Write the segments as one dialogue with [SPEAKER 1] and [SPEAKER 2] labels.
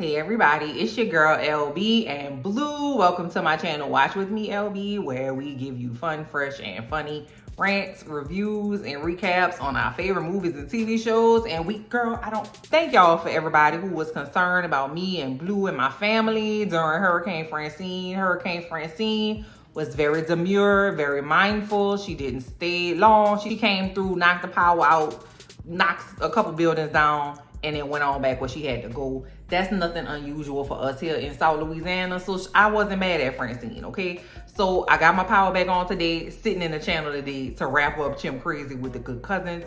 [SPEAKER 1] Hey everybody, it's your girl LB and Blue. Welcome to my channel Watch With Me LB, where we give you fun, fresh, and funny rants, reviews, and recaps on our favorite movies and TV shows. And I don't thank y'all for everybody who was concerned about me and Blue and my family during Hurricane Francine. Hurricane Francine was very demure, very mindful. She didn't stay long. She came through, knocked the power out, knocked a couple buildings down, and then went on back where she had to go. That's nothing unusual for us here in South Louisiana. So I wasn't mad at Francine, okay? So I got my power back on today, sitting in the channel today to wrap up Chimp Crazy with the Good Cousins.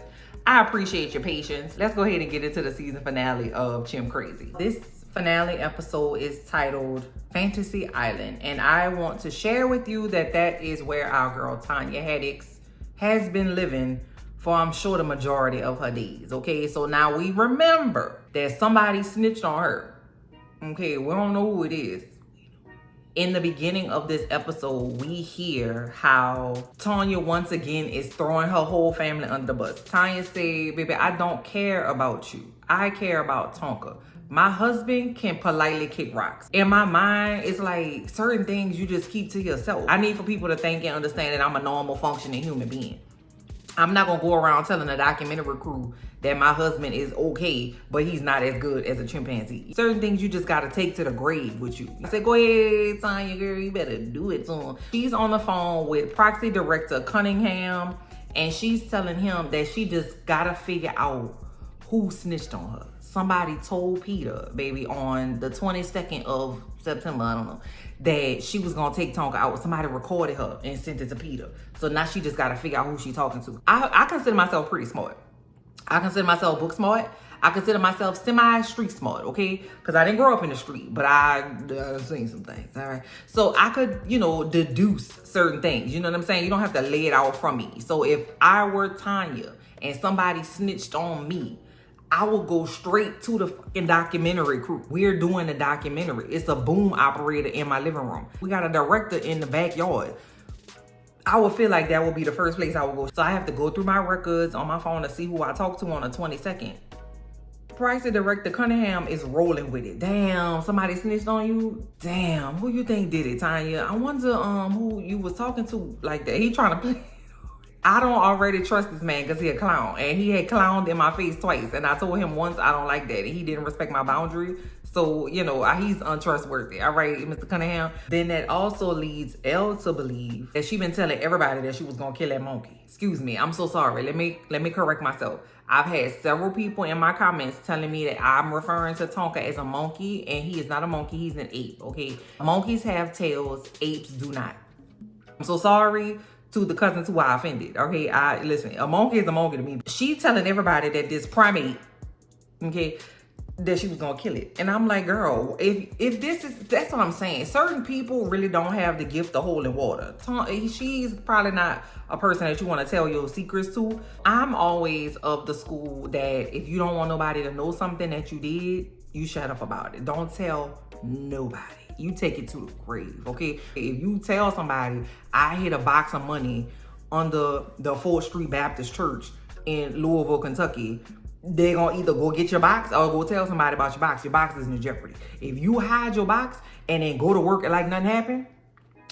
[SPEAKER 1] I appreciate your patience. Let's go ahead and get into the season finale of Chimp Crazy. This finale episode is titled Fantasy Island. And I want to share with you that is where our girl Tanya has been living for, I'm sure, the majority of her days, okay? So now we remember that somebody snitched on her, okay? We don't know who it is. In the beginning of this episode, we hear how Tanya once again is throwing her whole family under the bus. Tanya said, baby, I don't care about you. I care about Tonka. My husband can politely kick rocks. In my mind, it's like certain things you just keep to yourself. I need for people to think and understand that I'm a normal functioning human being. I'm not gonna go around telling the documentary crew that my husband is okay, but he's not as good as a chimpanzee. Certain things you just gotta take to the grave with you. I said, go ahead, Tanya, girl, you better do it to him. She's on the phone with Proxy Director Cunningham, and she's telling him that she just gotta figure out who snitched on her. Somebody told Peter, baby, on the 22nd of September, I don't know, that she was gonna take Tonka out. Somebody recorded her and sent it to Peter. So now she just gotta figure out who she's talking to. I consider myself pretty smart. I consider myself book smart. I consider myself semi-street smart, okay? Because I didn't grow up in the street, but I've seen some things, all right? So I could, deduce certain things. You know what I'm saying? You don't have to lay it out from me. So if I were Tanya and somebody snitched on me, I will go straight to the fucking documentary crew. We're doing the documentary. It's a boom operator in my living room. We got a director in the backyard. I would feel like that would be the first place I would go. So I have to go through my records on my phone to see who I talked to on the 22nd. Price Director Cunningham is rolling with it. Damn, somebody snitched on you? Damn, who you think did it, Tanya? I wonder who you was talking to like that. He trying to play. I don't already trust this man because he a clown. And he had clowned in my face twice. And I told him once I don't like that. And he didn't respect my boundary. So, he's untrustworthy. All right, Mr. Cunningham. Then that also leads Elle to believe that she been telling everybody that she was going to kill that monkey. Excuse me. I'm so sorry. Let me correct myself. I've had several people in my comments telling me that I'm referring to Tonka as a monkey. And he is not a monkey. He's an ape, okay? Monkeys have tails. Apes do not. I'm so sorry to the cousins who I offended, okay? Listen, a monkey is a monkey to me. She telling everybody that this primate, okay, that she was gonna kill it. And I'm like, girl, if that's what I'm saying. Certain people really don't have the gift of holding water. She's probably not a person that you wanna tell your secrets to. I'm always of the school that if you don't want nobody to know something that you did, you shut up about it. Don't tell nobody. You take it to the grave, okay? If you tell somebody, I hid a box of money under the 4th Street Baptist Church in Louisville, Kentucky, they're gonna either go get your box or go tell somebody about your box. Your box is in jeopardy. If you hide your box and then go to work and like nothing happened,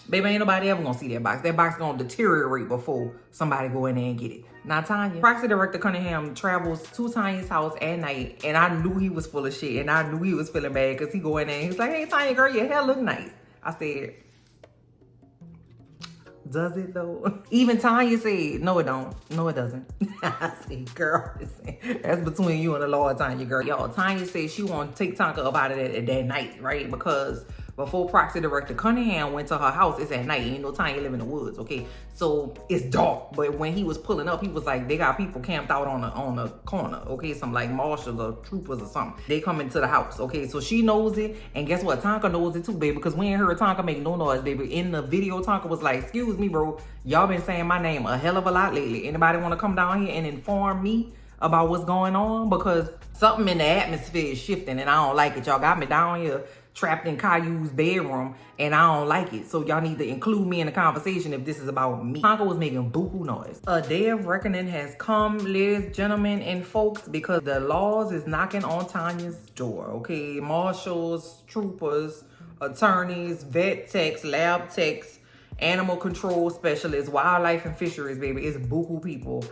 [SPEAKER 1] baby, ain't nobody ever gonna see that box. That box gonna deteriorate before somebody go in there and get it. Now, Tanya, Proxy Director Cunningham travels to Tanya's house at night, and I knew he was full of shit, and I knew he was feeling bad because he go in there and he was like, hey, Tanya, girl, your hair look nice. I said, does it though? Even Tanya said, no, it don't. No, it doesn't. I said, girl, that's between you and the Lord, Tanya, girl. Y'all, Tanya said she want to take Tonka up out of that night, right? Because before Proxy Director Cunningham went to her house, it's at night. Tanya live in the woods, okay? So it's dark. But when he was pulling up, he was like, they got people camped out on a corner, okay? Some like marshals or troopers or something. They come into the house, okay? So she knows it. And guess what? Tonka knows it too, baby. Because we ain't heard Tonka make no noise, baby. In the video, Tonka was like, excuse me, bro. Y'all been saying my name a hell of a lot lately. Anybody want to come down here and inform me about what's going on? Because something in the atmosphere is shifting and I don't like it. Y'all got me down here trapped in Caillou's bedroom, and I don't like it. So y'all need to include me in the conversation if this is about me. Tonka was making buku noise. A day of reckoning has come, ladies, gentlemen, and folks, because the laws is knocking on Tanya's door, okay? Marshals, troopers, attorneys, vet techs, lab techs, animal control specialists, wildlife and fisheries, baby. It's buku people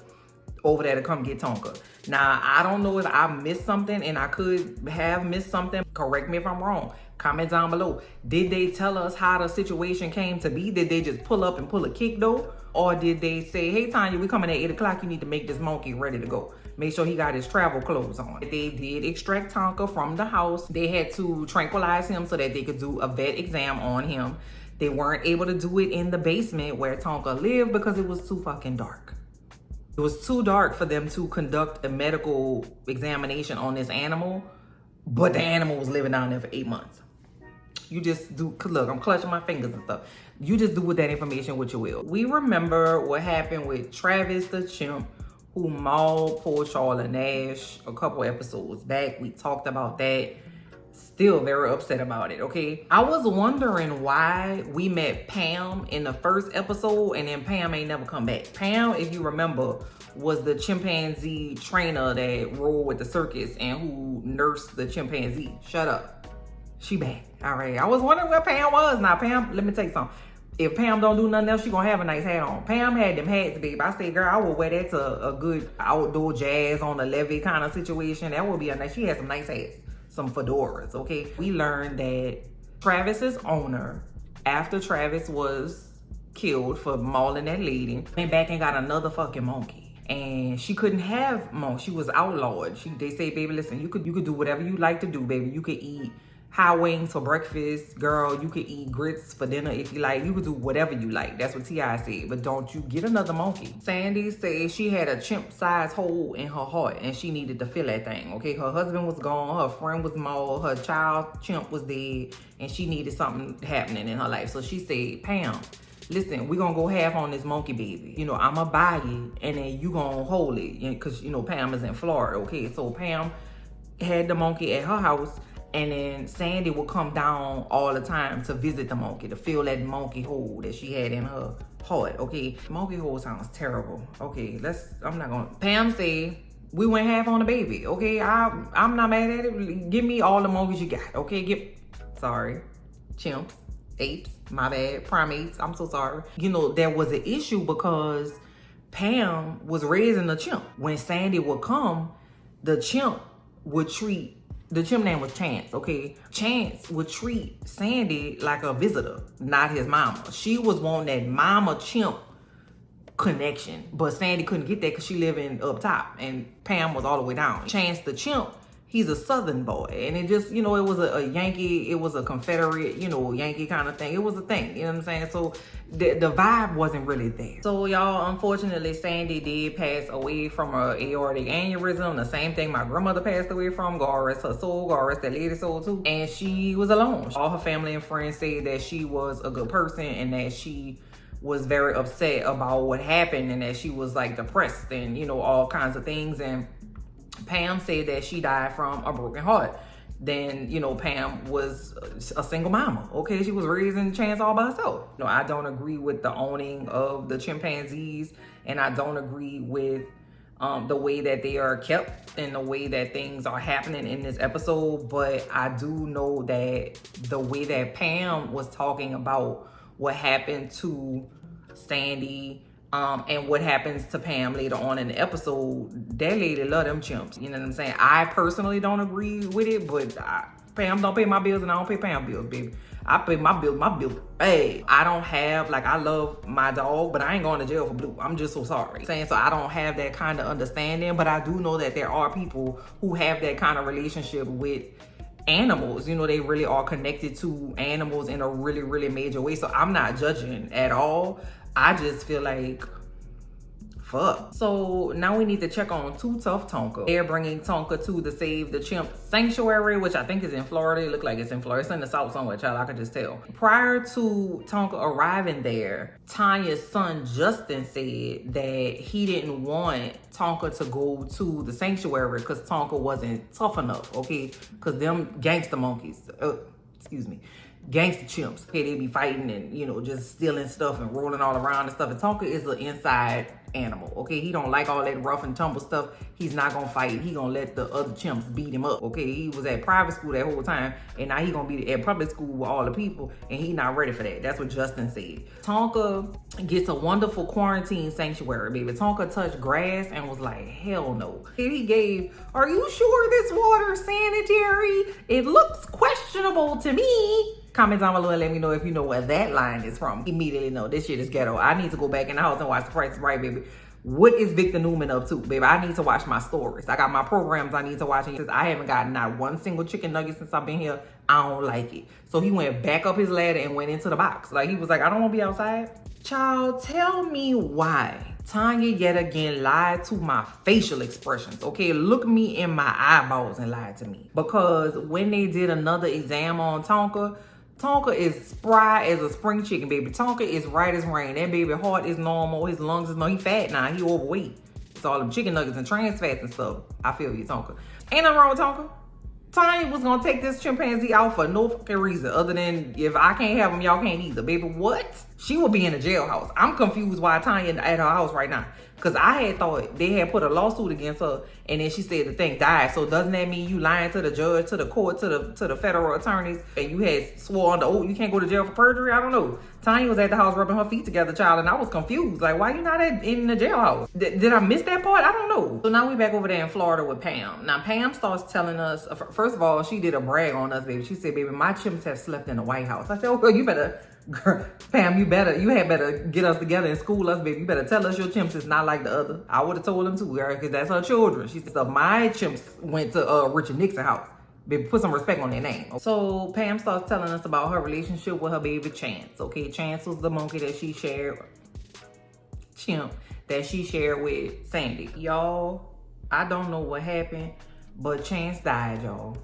[SPEAKER 1] over there to come get Tonka. Now, I don't know if I missed something, and I could have missed something. Correct me if I'm wrong. Comment down below. Did they tell us how the situation came to be? Did they just pull up and pull a kick though? Or did they say, hey Tanya, we coming at 8 o'clock. You need to make this monkey ready to go. Make sure he got his travel clothes on. They did extract Tonka from the house. They had to tranquilize him so that they could do a vet exam on him. They weren't able to do it in the basement where Tonka lived because it was too fucking dark. It was too dark for them to conduct a medical examination on this animal, but the animal was living down there for 8 months. You just do, look, I'm clutching my fingers and stuff. You just do with that information what you will. We remember what happened with Travis the Chimp, who mauled poor Charlotte Nash a couple episodes back. We talked about that. Still very upset about it, okay? I was wondering why we met Pam in the first episode and then Pam ain't never come back. Pam, if you remember, was the chimpanzee trainer that rode with the circus and who nursed the chimpanzee. Shut up. She back. All right. I was wondering where Pam was. Now, Pam, let me tell you something. If Pam don't do nothing else, she gonna have a nice hat on. Pam had them hats, babe. I said, girl, I would wear that to a good outdoor jazz on the levee kind of situation. That would be a nice, she had some nice hats. Some fedoras, okay? We learned that Travis's owner, after Travis was killed for mauling that lady, went back and got another fucking monkey. And she couldn't have monkey. She was outlawed. They say, baby, listen, you could do whatever you like to do, baby. You could eat high wings for breakfast, girl. You could eat grits for dinner if you like. You could do whatever you like. That's what T.I. said. But don't you get another monkey. Sandy said she had a chimp-sized hole in her heart and she needed to fill that thing, okay? Her husband was gone. Her friend was mauled. Her child chimp was dead. And she needed something happening in her life. So she said, Pam, listen, we're going to go half on this monkey baby. You know, I'm going to buy it and then you going to hold it. Because, you know, Pam is in Florida, okay? So Pam had the monkey at her house. And then Sandy would come down all the time to visit the monkey, to fill that monkey hole that she had in her heart, okay? Monkey hole sounds terrible. Okay, I'm not gonna. Pam said, we went half on the baby, okay? I'm not mad at it. Give me all the monkeys you got, okay? Sorry, chimps, apes, my bad, primates, I'm so sorry. You know, there was an issue because Pam was raising the chimp. When Sandy would come, the chimp would treat, the chimp name was Chance, okay? Chance would treat Sandy like a visitor, not his mama. She was wanting that mama chimp connection, but Sandy couldn't get that because she living up top and Pam was all the way down. Chance the chimp, he's a southern boy, and it just, you know, it was a Yankee, it was a Confederate, you know, Yankee kind of thing. It was a thing, you know what I'm saying? So the vibe wasn't really there. So y'all, unfortunately, Sandy did pass away from an aortic aneurysm. The same thing my grandmother passed away from. God rest her soul, God rest that lady's soul too. And she was alone. All her family and friends say that she was a good person and that she was very upset about what happened and that she was like depressed and, you know, all kinds of things. And Pam said that she died from a broken heart. Then, you know, Pam was a single mama, okay? She was raising Chance all by herself. You know, I don't agree with the owning of the chimpanzees, and I don't agree with the way that they are kept and the way that things are happening in this episode, but I do know that the way that Pam was talking about what happened to Sandy, and what happens to Pam later on in the episode, that lady love them chimps. You know what I'm saying? I personally don't agree with it, but Pam don't pay my bills and I don't pay Pam bills, baby. I pay my bill. Hey, I don't have, like, I love my dog, but I ain't going to jail for Blue. I'm just so sorry. So I don't have that kind of understanding, but I do know that there are people who have that kind of relationship with animals. You know, they really are connected to animals in a really, really major way. So I'm not judging at all. I just feel like, fuck. So now we need to check on Too Tough Tonka. They're bringing Tonka to the Save the Chimp Sanctuary, which I think is in Florida. It look like it's in Florida. It's in the South somewhere, child. I could just tell. Prior to Tonka arriving there, Tanya's son Justin said that he didn't want Tonka to go to the sanctuary because Tonka wasn't tough enough, okay? Because them gangster monkeys, excuse me, gangster chimps. Okay, they be fighting and, you know, just stealing stuff and rolling all around and stuff. And Tonka is an inside animal, okay? He don't like all that rough and tumble stuff. He's not gonna fight. He gonna let the other chimps beat him up, okay? He was at private school that whole time, and now he gonna be at public school with all the people, and he not ready for that. That's what Justin said. Tonka gets a wonderful quarantine sanctuary, baby. Tonka touched grass and was like, hell no. And he gave, are you sure this water's sanitary? It looks questionable to me. Comment down below and let me know if you know where that line is from. Immediately know this shit is ghetto. I need to go back in the house and watch The Price is Right, baby. What is Victor Newman up to, baby? I need to watch my stories. I got my programs I need to watch. Since I haven't gotten not one single chicken nugget since I've been here, I don't like it. So he went back up his ladder and went into the box. Like, he was like, I don't want to be outside. Child, tell me why Tanya yet again lied to my facial expressions, okay? Look me in my eyeballs and lied to me. Because when they did another exam on Tonka, Tonka is spry as a spring chicken, baby. Tonka is right as rain. That baby heart is normal. His lungs is normal. He fat now. He overweight. It's all them chicken nuggets and trans fats and stuff. I feel you, Tonka. Ain't nothing wrong with Tonka. Tanya was gonna take this chimpanzee out for no fucking reason other than if I can't have him, y'all can't either. Baby, what? She will be in a jailhouse. I'm confused why Tanya at her house right now. Because I had thought they had put a lawsuit against her and then she said the thing died. So doesn't that mean you lying to the judge, to the court, to the federal attorneys, and you had swore under oath you can't go to jail for perjury? I don't know. Tanya was at the house rubbing her feet together, child, and I was confused. Like, why you not in the jailhouse? Did I miss that part? I don't know. So now we back over there in Florida with Pam. Now Pam starts telling us, first of all, she did a brag on us, baby. She said, baby, my chimps have slept in the White House. I said, oh, girl, you better... Girl, Pam, you had better get us together and school us, baby. You better tell us your chimps is not like the other. I would have told them too, girl, because that's her children. She said, my chimps went to Richard Nixon's house. Baby, put some respect on their name. So Pam starts telling us about her relationship with her baby Chance. Okay, Chance was the monkey that she shared, Chimp, that she shared with Sandy. Y'all, I don't know what happened, but Chance died, y'all.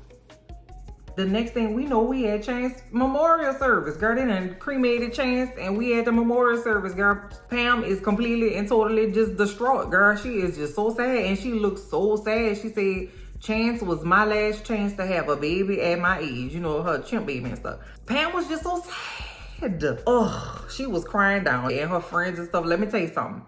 [SPEAKER 1] The next thing we know, we had Chance memorial service. Girl, they done cremated Chance and we had the memorial service, girl. Pam is completely and totally just distraught, girl. She is just so sad and she looks so sad. She said, Chance was my last chance to have a baby at my age. You know, her chimp baby and stuff. Pam was just so sad. Ugh, she was crying down. And her friends and stuff, let me tell you something.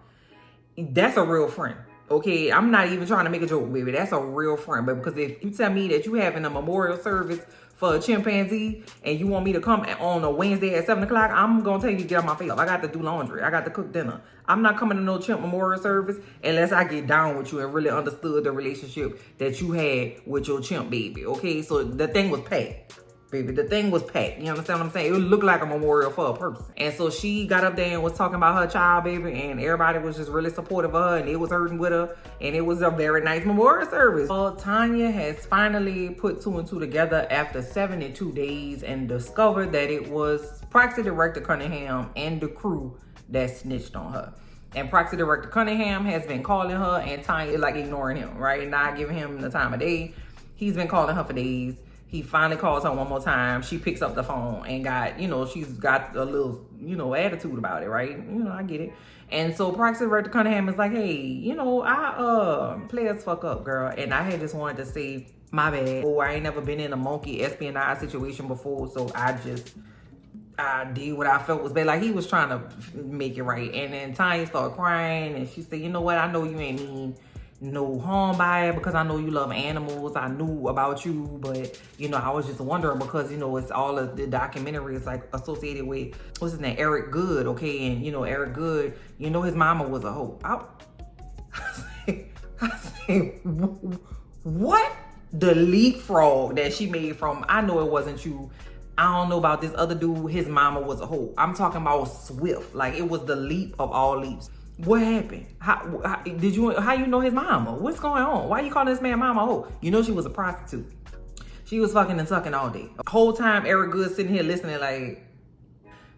[SPEAKER 1] That's a real friend. Okay, I'm not even trying to make a joke, baby. That's a real friend, baby. Because if you tell me that you having a memorial service for a chimpanzee and you want me to come on a Wednesday at 7 o'clock, I'm going to tell you to get on my face. I got to do laundry. I got to cook dinner. I'm not coming to no chimp memorial service unless I get down with you and really understood the relationship that you had with your chimp baby. Okay, so the thing was packed. Baby, the thing was packed. You understand what I'm saying? It looked like a memorial for a person. And so she got up there and was talking about her child, baby, and everybody was just really supportive of her and it was hurting with her. And it was a very nice memorial service. Well, Tanya has finally put 2 and 2 together after 72 days and discovered that it was Proxy Director Cunningham and the crew that snitched on her. And Proxy Director Cunningham has been calling her and Tanya like ignoring him, right? Not giving him the time of day. He's been calling her for days. He finally calls her one more time. She picks up the phone and got, you know, she's got a little, you know, attitude about it, right? You know, I get it. And so Proxy Director Cunningham is like, hey, you know, I players fuck up, girl. And I had just wanted to say, my bad. Oh, I ain't never been in a monkey espionage situation before. So I did what I felt was bad. Like, he was trying to make it right. And then Tanya started crying and she said, you know what? I know you ain't mean no harm by it because I know you love animals. I knew about you, but you know, I was just wondering because you know, it's all of the documentary is like associated with what's his name, Eric Good, okay? And you know, Eric Good, you know, his mama was a hoe. I say, what? The leapfrog that she made from, I know it wasn't you. I don't know about this other dude, his mama was a hoe. I'm talking about swift, like it was the leap of all leaps. What happened? How you know his mama? What's going on? Why you calling this man mama? Oh, you know she was a prostitute. She was fucking and sucking all day. The whole time Eric Good sitting here listening like,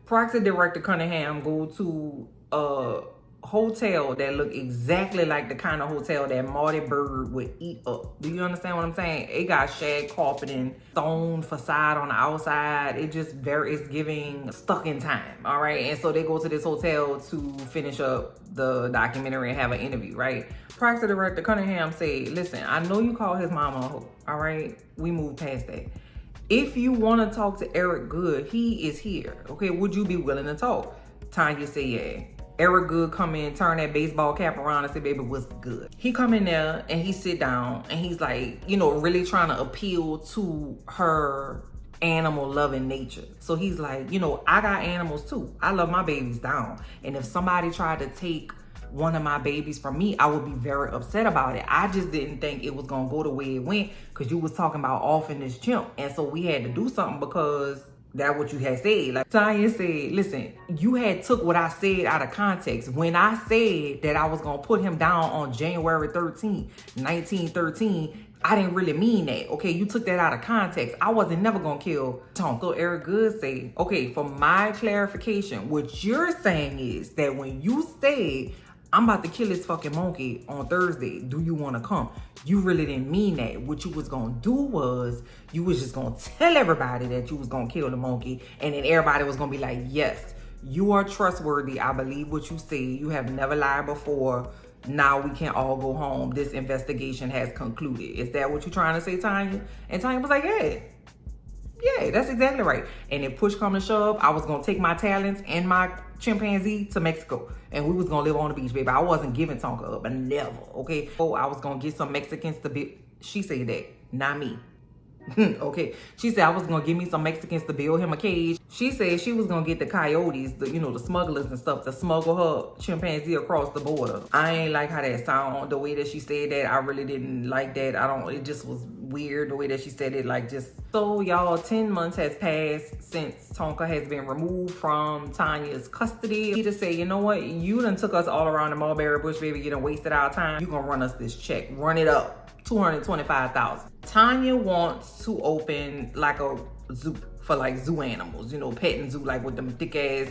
[SPEAKER 1] Proxy Director Cunningham go to a hotel that look exactly like the kind of hotel that Marty Bird would eat up. Do you understand what I'm saying? It got shag carpeting, stone facade on the outside. It just it's giving stuck in time, all right? And so they go to this hotel to finish up the documentary and have an interview, right? Proxy Director Cunningham said, listen, I know you call his mama a hoe, all right? We moved past that. If you want to talk to Eric Good, he is here. Okay, would you be willing to talk? Tanya said, yeah. Eric Good come in, turn that baseball cap around and say, baby, what's good? He come in there and he sit down and he's like, you know, really trying to appeal to her animal loving nature. So he's like, you know, I got animals too. I love my babies down. And if somebody tried to take one of my babies from me, I would be very upset about it. I just didn't think it was gonna go the way it went because you was talking about offing this chimp. And so we had to do something because that's what you had said. Like Tanya said, listen, you had took what I said out of context. When I said that I was gonna put him down on January 13th, 1913, I didn't really mean that. Okay, you took that out of context. I wasn't never gonna kill Tonka. So Eric Good say, okay, for my clarification, what you're saying is that when you said I'm about to kill this fucking monkey on Thursday, do you want to come? You really didn't mean that. What you was going to do was you was just going to tell everybody that you was going to kill the monkey. And then everybody was going to be like, yes, you are trustworthy. I believe what you say. You have never lied before. Now we can all go home. This investigation has concluded. Is that what you're trying to say, Tanya? And Tanya was like, yeah, that's exactly right. And if push come to shove, I was going to take my talents and my chimpanzee to Mexico. And we was going to live on the beach, baby. I wasn't giving Tonka up, but never, okay? So I was going to get some Mexicans to be... She said that, not me. Okay. She said I was going to give me some Mexicans to build him a cage. She said she was going to get the coyotes, the smugglers and stuff to smuggle her chimpanzee across the border. I ain't like how that sound, the way that she said that. I really didn't like that. It just was weird the way that she said it, like just... So y'all, 10 months has passed since Tonka has been removed from Tanya's custody. He just say, you know what? You done took us all around the mulberry bush, baby. You done wasted our time. You gonna run us this check. Run it up. $225,000. Tanya wants to open like a zoo for like zoo animals, petting zoo, like with them thick ass,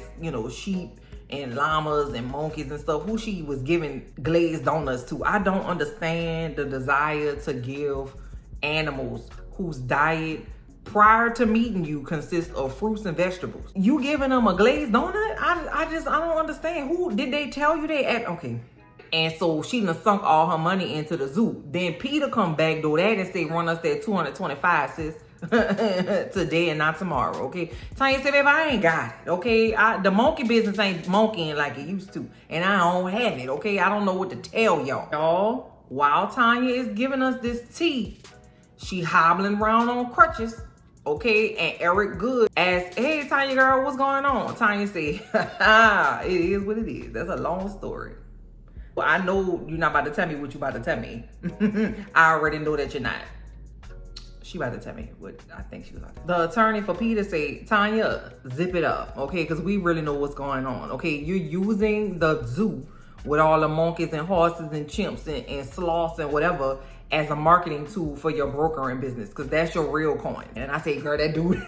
[SPEAKER 1] sheep and llamas and monkeys and stuff, who she was giving glazed donuts to. I don't understand the desire to give animals whose diet prior to meeting you consists of fruits and vegetables. You giving them a glazed donut? I don't understand. Who did they tell you they at? Okay. And so she done sunk all her money into the zoo. Then Peter come back door that and say, run us that 225, sis. Today and not tomorrow, okay? Tanya said, baby, I ain't got it, okay? The monkey business ain't monkeying like it used to. And I don't have it, okay? I don't know what to tell y'all. Y'all, while Tanya is giving us this tea, she hobbling around on crutches, okay? And Eric Good asked, hey, Tanya girl, what's going on? Tanya said, it is what it is. That's a long story. Well, I know you're not about to tell me what you about to tell me. I already know that you're not. She about to tell me what I think she was about to. The attorney for Peter said, Tanya, zip it up, okay? Because we really know what's going on, okay? You're using the zoo with all the monkeys and horses and chimps and sloths and whatever as a marketing tool for your brokering business, because that's your real coin. And I say, girl, that dude,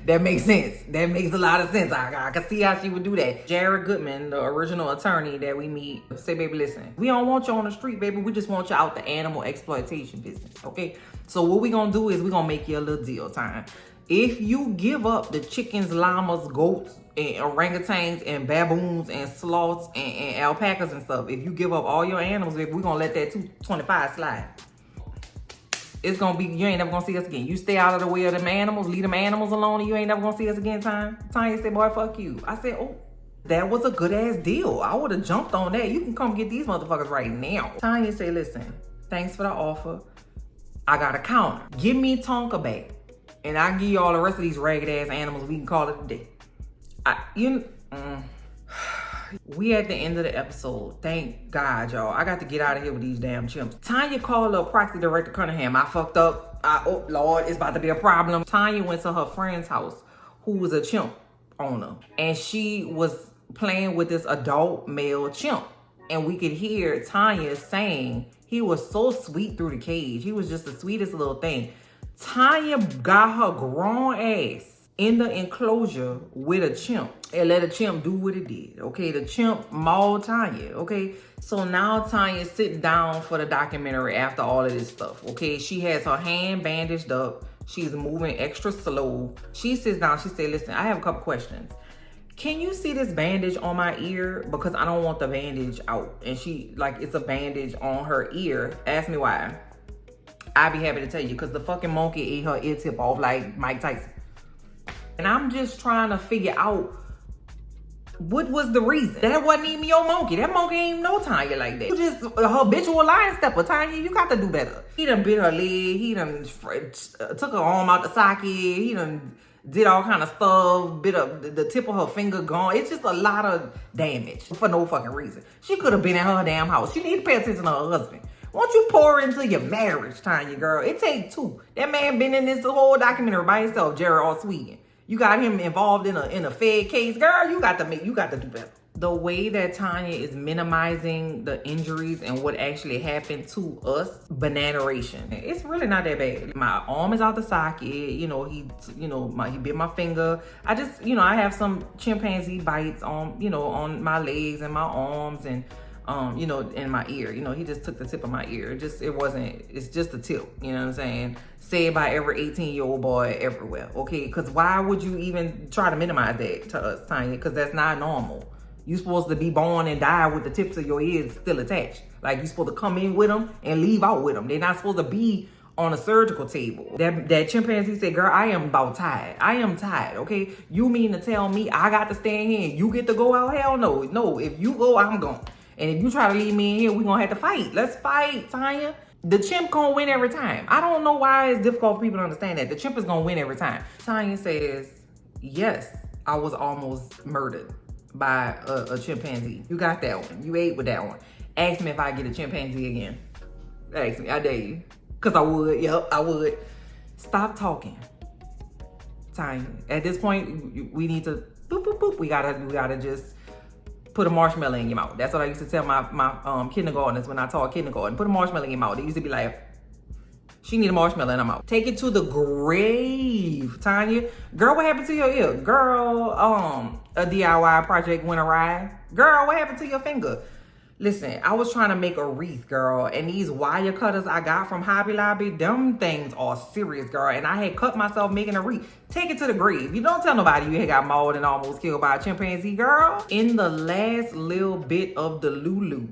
[SPEAKER 1] that makes sense. That makes a lot of sense. I can see how she would do that. Jared Goodman, the original attorney that we meet, say, baby, listen, we don't want you on the street, baby. We just want you out the animal exploitation business, okay? So what we gonna do is we gonna make you a little deal time. If you give up the chickens, llamas, goats, and orangutans, and baboons, and sloths, and alpacas and stuff, if you give up all your animals, baby, we gonna let that 225 slide. It's gonna be, you ain't never gonna see us again. You stay out of the way of them animals, leave them animals alone, and you ain't never gonna see us again, Tanya said, boy, fuck you. I said, oh, that was a good ass deal. I would have jumped on that. You can come get these motherfuckers right now. Tanya said, listen, thanks for the offer. I got a counter. Give me Tonka back, and I'll give you all the rest of these ragged ass animals. We can call it a day. We at the end of the episode. Thank God, y'all. I got to get out of here with these damn chimps. Tanya called up proxy director Cunningham. I fucked up. Oh, Lord, it's about to be a problem. Tanya went to her friend's house, who was a chimp owner, and she was playing with this adult male chimp. And we could hear Tanya saying he was so sweet through the cage. He was just the sweetest little thing. Tanya got her grown ass in the enclosure with a chimp and let a chimp do what it did, okay? The chimp mauled Tanya, okay? So now Tanya's sitting down for the documentary after all of this stuff, okay? She has her hand bandaged up. She's moving extra slow. She sits down. She said, listen, I have a couple questions. Can you see this bandage on my ear? Because I don't want the bandage out. And she, like, it's a bandage on her ear. Ask me why. I'd be happy to tell you, because the fucking monkey ate her ear tip off like Mike Tyson. And I'm just trying to figure out what was the reason. That wasn't even your monkey. That monkey ain't no Tanya like that. You just a habitual line stepper. Tanya, you got to do better. He done bit her leg. He done took her arm out the socket. He done did all kind of stuff. Bit up the tip of her finger gone. It's just a lot of damage for no fucking reason. She could have been at her damn house. She need to pay attention to her husband. Won't you pour into your marriage, Tanya, girl? It take two. That man been in this whole documentary by himself, Jared R. Sweden. You got him involved in a Fed case, girl. You got to do better. The way that Tanya is minimizing the injuries and what actually happened to us, banana-ration. It's really not that bad. My arm is out the socket. He bit my finger. I just, I have some chimpanzee bites on, on my legs and my arms and, in my ear. He just took the tip of my ear. It's just the tip, you know what I'm saying? Said by every 18-year-old boy everywhere, okay? Because why would you even try to minimize that to us, Tanya? Because that's not normal. You're supposed to be born and die with the tips of your ears still attached. Like, you're supposed to come in with them and leave out with them. They're not supposed to be on a surgical table. That chimpanzee said, girl, I am about tired. I am tired, okay? You mean to tell me I got to stand here and you get to go out? Hell no. No, if you go, I'm gone. And if you try to leave me in here, we're going to have to fight. Let's fight, Tanya. The chimp gonna win every time. I don't know why it's difficult for people to understand that. The chimp is gonna win every time. Tanya says, yes, I was almost murdered by a chimpanzee. You got that one. You ate with that one. Ask me if I get a chimpanzee again. Ask me, I dare you. Because I would, yep, I would. Stop talking, Tanya. At this point, we need to, boop, boop, boop. We gotta just put a marshmallow in your mouth. That's what I used to tell my kindergartners when I taught kindergarten. Put a marshmallow in your mouth. They used to be like, she need a marshmallow in her mouth. Take it to the grave, Tanya. Girl, what happened to your ear? Girl, a DIY project went awry. Girl, what happened to your finger? Listen, I was trying to make a wreath, girl, and these wire cutters I got from Hobby Lobby, them things are serious, girl, and I had cut myself making a wreath. Take it to the grave. You don't tell nobody you had got mauled and almost killed by a chimpanzee, girl. In the last little bit of the Lulu,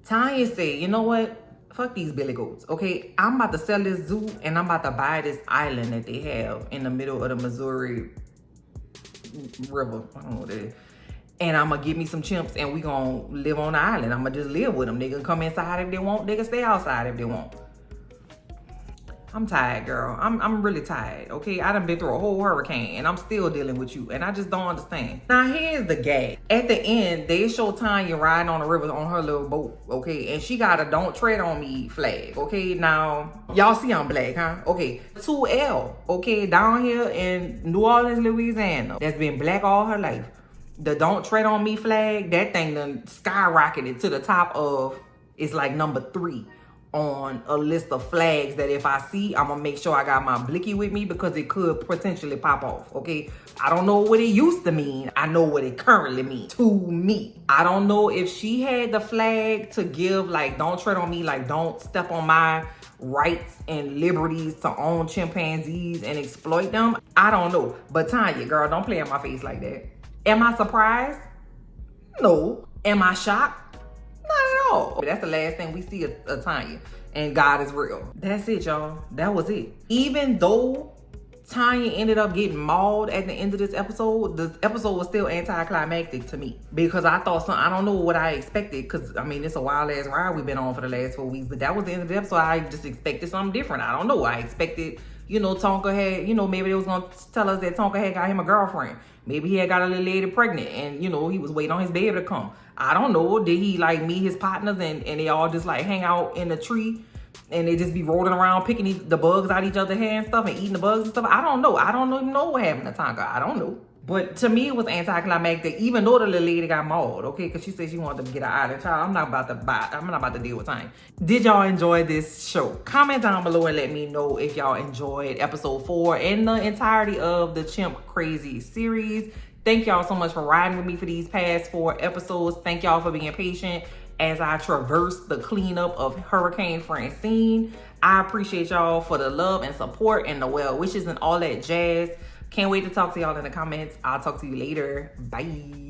[SPEAKER 1] Tanya said, you know what? Fuck these billy goats, okay? I'm about to sell this zoo, and I'm about to buy this island that they have in the middle of the Missouri River. I don't know what that is. And I'm gonna get me some chimps and we gonna live on the island. I'm gonna just live with them. They can come inside if they want. They can stay outside if they want. I'm tired, girl. I'm really tired, okay? I done been through a whole hurricane and I'm still dealing with you and I just don't understand. Now, here's the gag. At the end, they show Tanya riding on the river on her little boat, okay? And she got a don't tread on me flag, okay? Now, y'all see I'm black, huh? Okay, 2L, okay? Down here in New Orleans, Louisiana, that's been black all her life. The don't tread on me flag, that thing done skyrocketed to the top of, it's like number 3 on a list of flags that if I see, I'm gonna make sure I got my blicky with me because it could potentially pop off, okay? I don't know what it used to mean. I know what it currently means to me. I don't know if she had the flag to give, like, don't tread on me, like, don't step on my rights and liberties to own chimpanzees and exploit them. I don't know. But Tanya, girl, don't play in my face like that. Am I surprised? No. Am I shocked? Not at all. That's the last thing we see of Tanya. And God is real. That's it, y'all. That was it. Even though Tanya ended up getting mauled at the end of this episode, the episode was still anticlimactic to me. Because I thought I don't know what I expected. Because, I mean, it's a wild ass ride we've been on for the last 4 weeks. But that was the end of the episode. I just expected something different. I don't know. I expected, Tonka had, maybe they was going to tell us that Tonka had got him a girlfriend. Maybe he had got a little lady pregnant and, he was waiting on his baby to come. I don't know. Did he, meet his partners and they all just, hang out in the tree and they just be rolling around picking the bugs out each other's hair and stuff and eating the bugs and stuff? I don't know. I don't even know what happened to Tonka. I don't know. But to me, it was anticlimactic, even though the little lady got mauled, okay? Because she said she wanted to get an island child. I'm not about to deal with time. Did y'all enjoy this show? Comment down below and let me know if y'all enjoyed episode 4 and the entirety of the Chimp Crazy series. Thank y'all so much for riding with me for these past 4 episodes. Thank y'all for being patient as I traverse the cleanup of Hurricane Francine. I appreciate y'all for the love and support and the well wishes and all that jazz. Can't wait to talk to y'all in the comments. I'll talk to you later. Bye.